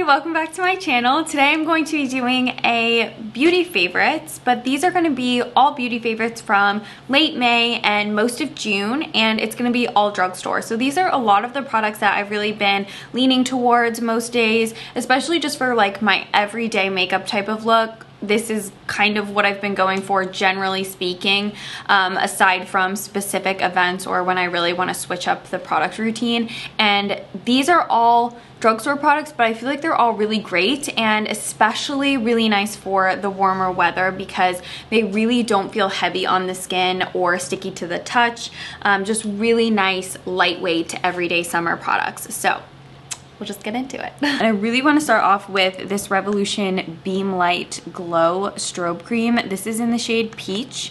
welcome back to my channel. Today I'm going to be doing a beauty favorites, but these are going to be all beauty favorites from late May and most of June, and it's going to be all drugstore. So these are a lot of the products that I've really been leaning towards most days, especially just for like my everyday makeup type of look. This is kind of what I've been going for, generally speaking, aside from specific events or when I really want to switch up the product routine. And these are all drugstore products, but I feel like they're all really great and especially really nice for the warmer weather because they really don't feel heavy on the skin or sticky to the touch. Just really nice, lightweight, everyday summer products. So we'll just get into it. And I really want to start off with this Revolution Beam Light Glow Strobe Cream. This is in the shade Peach,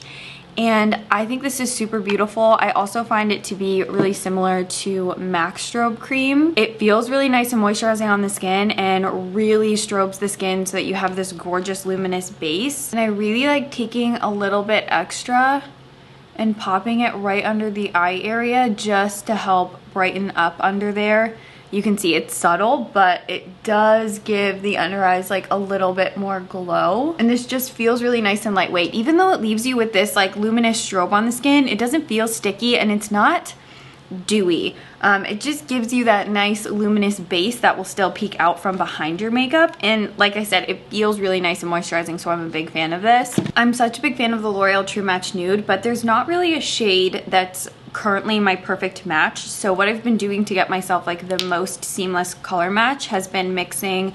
and I think this is super beautiful. I also find it to be really similar to MAC Strobe Cream. It feels really nice and moisturizing on the skin and really strobes the skin so that you have this gorgeous luminous base. And I really like taking a little bit extra and popping it right under the eye area just to help brighten up under there. You can see it's subtle, but it does give the under eyes like a little bit more glow. And this just feels really nice and lightweight. Even though it leaves you with this like luminous strobe on the skin, it doesn't feel sticky and it's not dewy. It just gives you that nice luminous base that will still peek out from behind your makeup. And like I said, it feels really nice and moisturizing, so I'm a big fan of this. I'm such a big fan of the L'Oreal True Match Nude, but there's not really a shade that's currently my perfect match. So what I've been doing to get myself like the most seamless color match has been mixing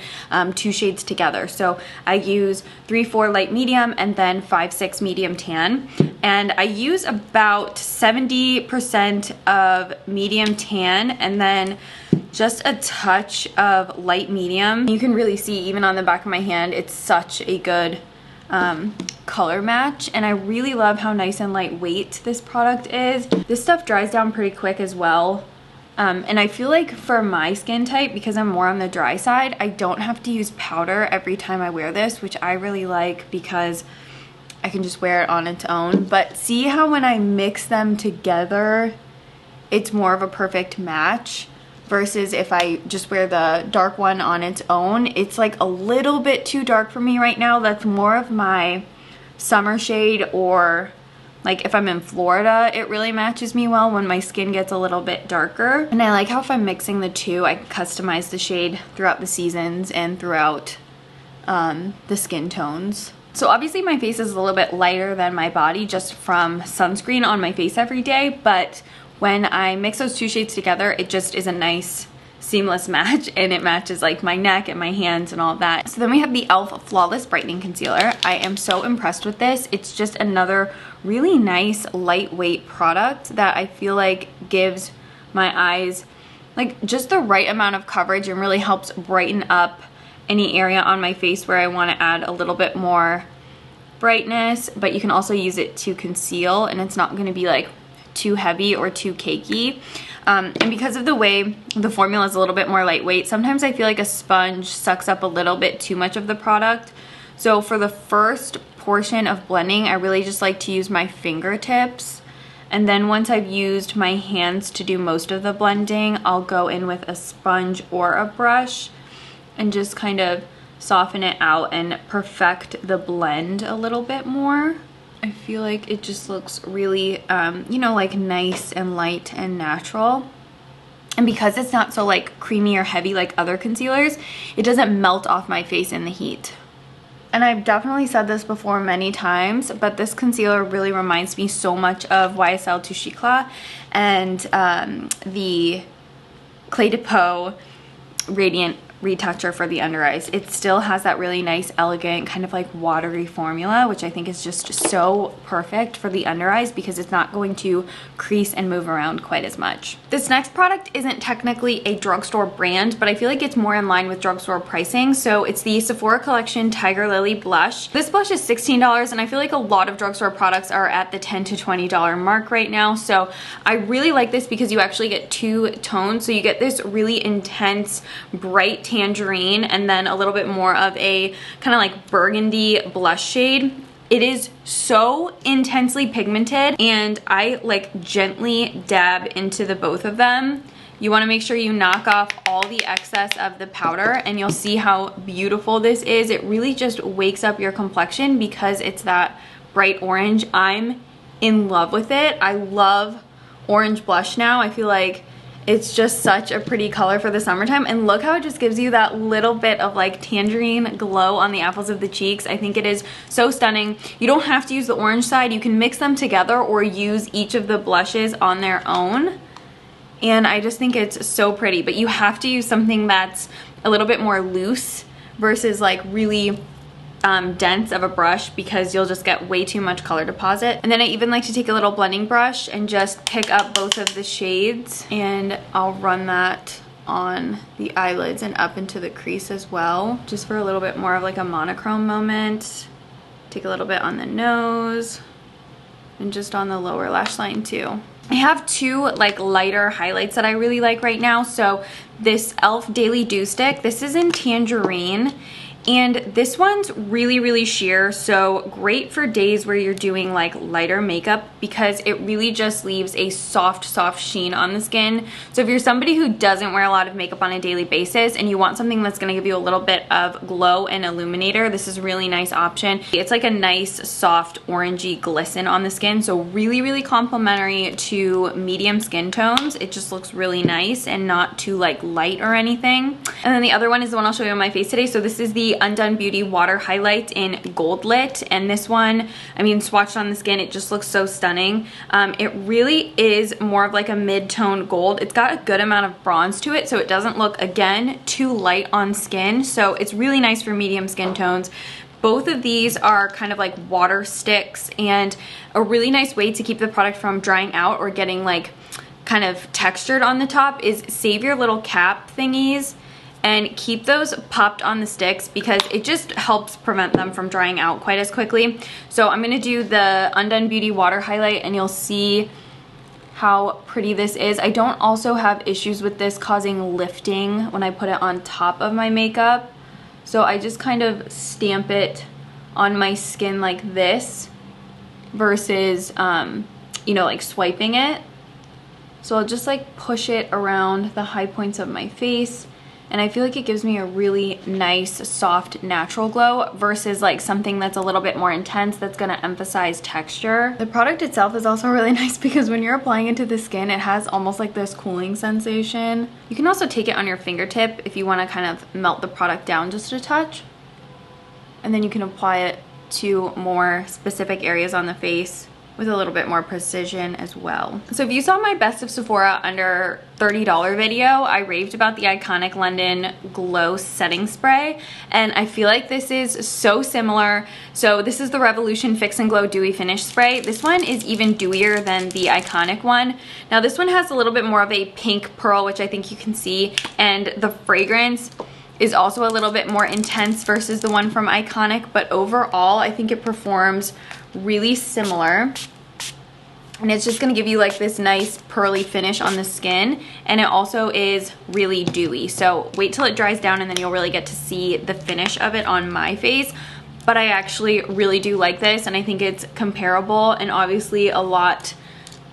two shades together. So I use 3-4 light medium and then 5-6 medium tan, and I use about 70% of medium tan and then just a touch of light medium. You can really see even on the back of my hand, it's such a good color match, and I really love how nice and lightweight this product is. This stuff dries down pretty quick as well, and I feel like for my skin type, because I'm more on the dry side, I don't have to use powder every time I wear this, which I really like because I can just wear it on its own. But see how when I mix them together, it's more of a perfect match versus if I just wear the dark one on its own. It's like a little bit too dark for me right now. That's more of my summer shade, or like if I'm in Florida, it really matches me well when my skin gets a little bit darker. And I like how if I'm mixing the two, I can customize the shade throughout the seasons and throughout the skin tones. So obviously my face is a little bit lighter than my body just from sunscreen on my face every day, but when I mix those two shades together, it just is a nice seamless match, and it matches like my neck and my hands and all that. So then we have the e.l.f. Flawless Brightening Concealer. I am so impressed with this. It's just another really nice lightweight product that I feel like gives my eyes like just the right amount of coverage and really helps brighten up any area on my face where I want to add a little bit more brightness, but you can also use it to conceal, and it's not going to be like too heavy or too cakey. And because of the way the formula is a little bit more lightweight, sometimes I feel like a sponge sucks up a little bit too much of the product. So for the first portion of blending, I really just like to use my fingertips. And then once I've used my hands to do most of the blending, I'll go in with a sponge or a brush and just kind of soften it out and perfect the blend a little bit more. I feel like it just looks really, you know, like nice and light and natural. And because it's not so like creamy or heavy like other concealers, it doesn't melt off my face in the heat. And I've definitely said this before many times, but this concealer really reminds me so much of YSL Touche Eclat and the Clé de Peau Radiant retoucher for the under eyes. It still has that really nice, elegant, kind of like watery formula, which I think is just so perfect for the under eyes because it's not going to crease and move around quite as much. This next product isn't technically a drugstore brand, but I feel like it's more in line with drugstore pricing. So it's the Sephora Collection Tiger Lily Blush. This blush is $16, and I feel like a lot of drugstore products are at the $10 to $20 mark right now. So I really like this because you actually get two tones. So you get this really intense, bright tangerine and then a little bit more of a kind of like burgundy blush shade. It is so intensely pigmented, and I like gently dab into the both of them You want to make sure you knock off all the excess of the powder, and you'll see how beautiful this is. It really just wakes up your complexion because it's that bright orange. I'm in love with it. I love orange blush now. I feel like it's just such a pretty color for the summertime, and look how it just gives you that little bit of like tangerine glow on the apples of the cheeks. I think it is so stunning. You don't have to use the orange side. You can mix them together or use each of the blushes on their own, and I just think it's so pretty. But you have to use something that's a little bit more loose versus like really dense of a brush, because you'll just get way too much color deposit. And then I even like to take a little blending brush and just pick up both of the shades, and I'll run that on the eyelids and up into the crease as well, just for a little bit more of like a monochrome moment. Take a little bit on the nose and just on the lower lash line too. I have two like lighter highlights that I really like right now. So this e.l.f. Daily Dew Stick, this is in Tangerine. And this one's really sheer, so great for days where you're doing like lighter makeup, because it really just leaves a soft sheen on the skin. So if you're somebody who doesn't wear a lot of makeup on a daily basis and you want something that's gonna give you a little bit of glow and illuminator, this is a really nice option. It's like a nice soft orangey glisten on the skin, so really complimentary to medium skin tones. It just looks really nice and not too like light or anything. And then the other one is the one I'll show you on my face today. So this is the Undone Beauty Water Highlight in Gold Lit, and this one, I mean, swatched on the skin, it just looks so stunning. It really is more of like a mid-tone gold. It's got a good amount of bronze to it, so it doesn't look, again, too light on skin, so it's really nice for medium skin tones. Both of these are kind of like water sticks, and a really nice way to keep the product from drying out or getting like kind of textured on the top is save your little cap thingies and keep those popped on the sticks, because it just helps prevent them from drying out quite as quickly. So I'm gonna do the Undone Beauty Water Highlight, and you'll see how pretty this is. I don't also have issues with this causing lifting when I put it on top of my makeup. So I just kind of stamp it on my skin like this versus, you know, like swiping it. So I'll just like push it around the high points of my face, and I feel like it gives me a really nice, soft, natural glow versus like something that's a little bit more intense that's gonna emphasize texture. The product itself is also really nice because when you're applying it to the skin, it has almost like this cooling sensation. You can also take it on your fingertip if you wanna kind of melt the product down just a touch. And then you can apply it to more specific areas on the face with a little bit more precision as well. So if you saw my best of Sephora under $30 video, I raved about the iconic London Glow Setting Spray, and I feel like this is so similar. So this is the Revolution Fix and Glow Dewy Finish Spray. This one is even dewier than the iconic one. Now this one has a little bit more of a pink pearl, which I think you can see, and the fragrance is also a little bit more intense versus the one from iconic, but overall I think it performs really similar, and it's just gonna give you like this nice pearly finish on the skin, and it also is really dewy. So wait till it dries down and then you'll really get to see the finish of it on my face. But I actually really do like this, and I think it's comparable and obviously a lot,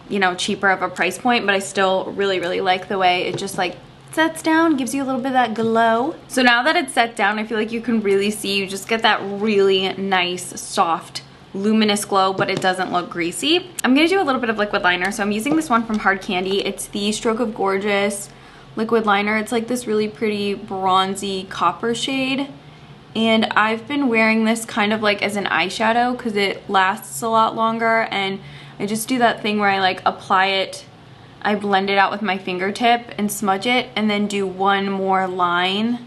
you know, cheaper of a price point, but I still really like the way it just like sets down, gives you a little bit of that glow. So now that it's set down, I feel like you can really see, you just get that really nice, soft, luminous glow, but it doesn't look greasy. I'm gonna do a little bit of liquid liner, so I'm using this one from Hard Candy. It's the Stroke of Gorgeous liquid liner. It's like this really pretty bronzy copper shade, and I've been wearing this kind of like as an eyeshadow because it lasts a lot longer, and I just do that thing where I like apply it, I blend it out with my fingertip and smudge it, and then do one more line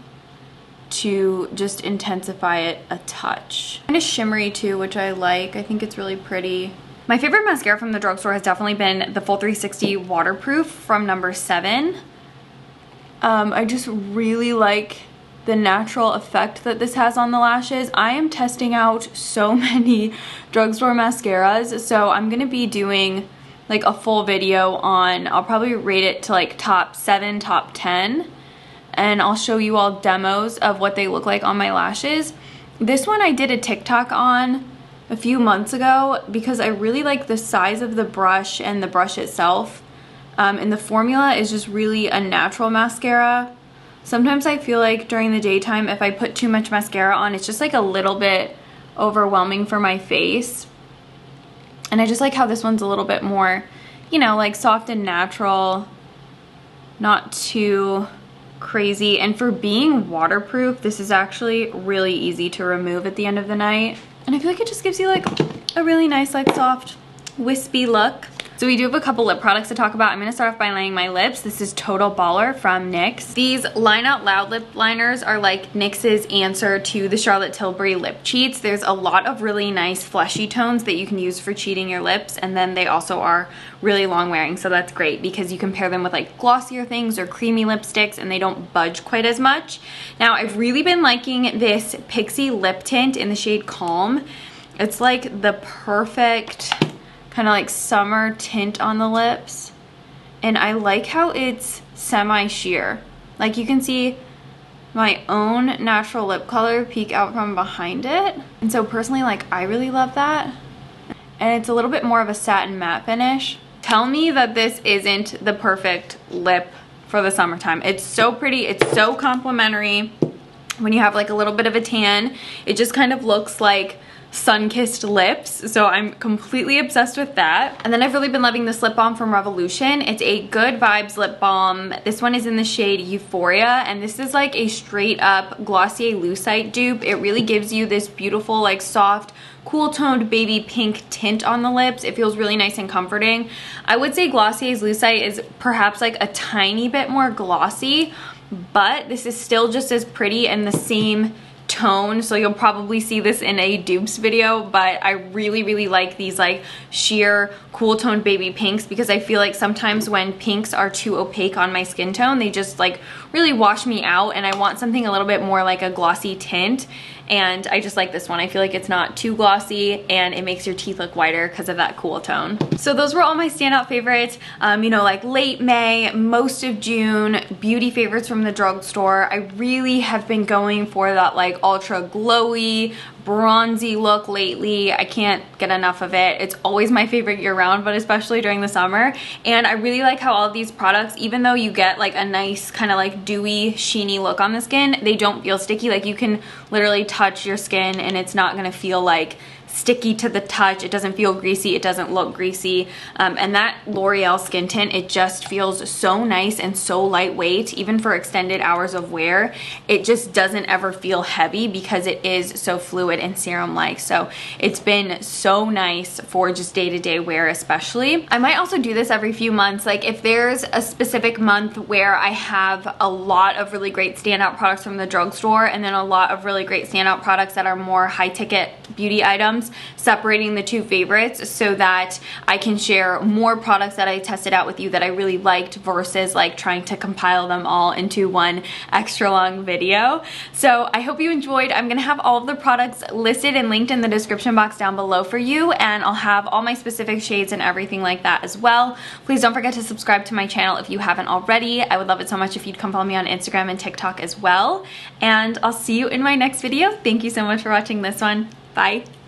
to just intensify it a touch. Kind of shimmery too, which I like. I think it's really pretty. My favorite mascara from the drugstore has definitely been the Full 360 Waterproof from number 7. I just really like the natural effect that this has on the lashes. I am testing out so many drugstore mascaras, so I'm gonna be doing like a full video on, I'll probably rate it to like top 7, top 10. And I'll show you all demos of what they look like on my lashes. This one I did a TikTok on a few months ago because I really like the size of the brush and the brush itself. And the formula is just really a natural mascara. Sometimes I feel like during the daytime, if I put too much mascara on, it's just like a little bit overwhelming for my face. And I just like how this one's a little bit more, you know, like soft and natural, not too crazy. And for being waterproof, this is actually really easy to remove at the end of the night. And I feel like it just gives you like a really nice, like soft, wispy look. So we do have a couple lip products to talk about. I'm gonna start off by lining my lips. This is Total Baller from NYX. These Line Out Loud lip liners are like NYX's answer to the Charlotte Tilbury lip cheats. There's a lot of really nice fleshy tones that you can use for cheating your lips, and then they also are really long wearing, so that's great because you can pair them with like glossier things or creamy lipsticks and they don't budge quite as much. Now I've really been liking this Pixie lip tint in the shade Calm. It's like the perfect kind of like summer tint on the lips, and I like how it's semi-sheer. Like you can see my own natural lip color peek out from behind it, and so personally, like, I really love that. And it's a little bit more of a satin matte finish. Tell me that this isn't the perfect lip for the summertime. It's so pretty, it's so complimentary. When you have like a little bit of a tan, it just kind of looks like sun-kissed lips, so I'm completely obsessed with that. And then I've really been loving this lip balm from Revolution. It's a Good Vibes lip balm. This one is in the shade Euphoria, and this is like a straight up Glossier Lucite dupe. It really gives you this beautiful, like soft, cool toned baby pink tint on the lips. It feels really nice and comforting. I would say Glossier's Lucite is perhaps like a tiny bit more glossy, but this is still just as pretty and the same tone, so you'll probably see this in a dupes video, but I really like these like sheer cool toned baby pinks because I feel like sometimes when pinks are too opaque on my skin tone, they just like really wash me out, and I want something a little bit more like a glossy tint. And I just like this one. I feel like it's not too glossy and it makes your teeth look whiter because of that cool tone. So those were all my standout favorites. You know, like late May, most of June, beauty favorites from the drugstore. I really have been going for that like ultra glowy, bronzy look lately. I can't get enough of it. It's always my favorite year round, but especially during the summer. And I really like how all of these products, even though you get like a nice kind of like dewy, sheeny look on the skin, they don't feel sticky. Like you can literally touch your skin and it's not gonna feel like sticky to the touch. It doesn't feel greasy. It doesn't look greasy. And that L'Oreal skin tint, it just feels so nice and so lightweight, even for extended hours of wear. It just doesn't ever feel heavy because it is so fluid and serum-like. So it's been so nice for just day-to-day wear especially. I might also do this every few months. Like if there's a specific month where I have a lot of really great standout products from the drugstore and then a lot of really great standout products that are more high-ticket beauty items, separating the two favorites so that I can share more products that I tested out with you that I really liked versus like trying to compile them all into one extra long video. So I hope you enjoyed. I'm gonna have all of the products listed and linked in the description box down below for you, and I'll have all my specific shades and everything like that as well. Please don't forget to subscribe to my channel if you haven't already. I would love it so much if you'd come follow me on Instagram and TikTok as well. And I'll see you in my next video. Thank you so much for watching this one. Bye.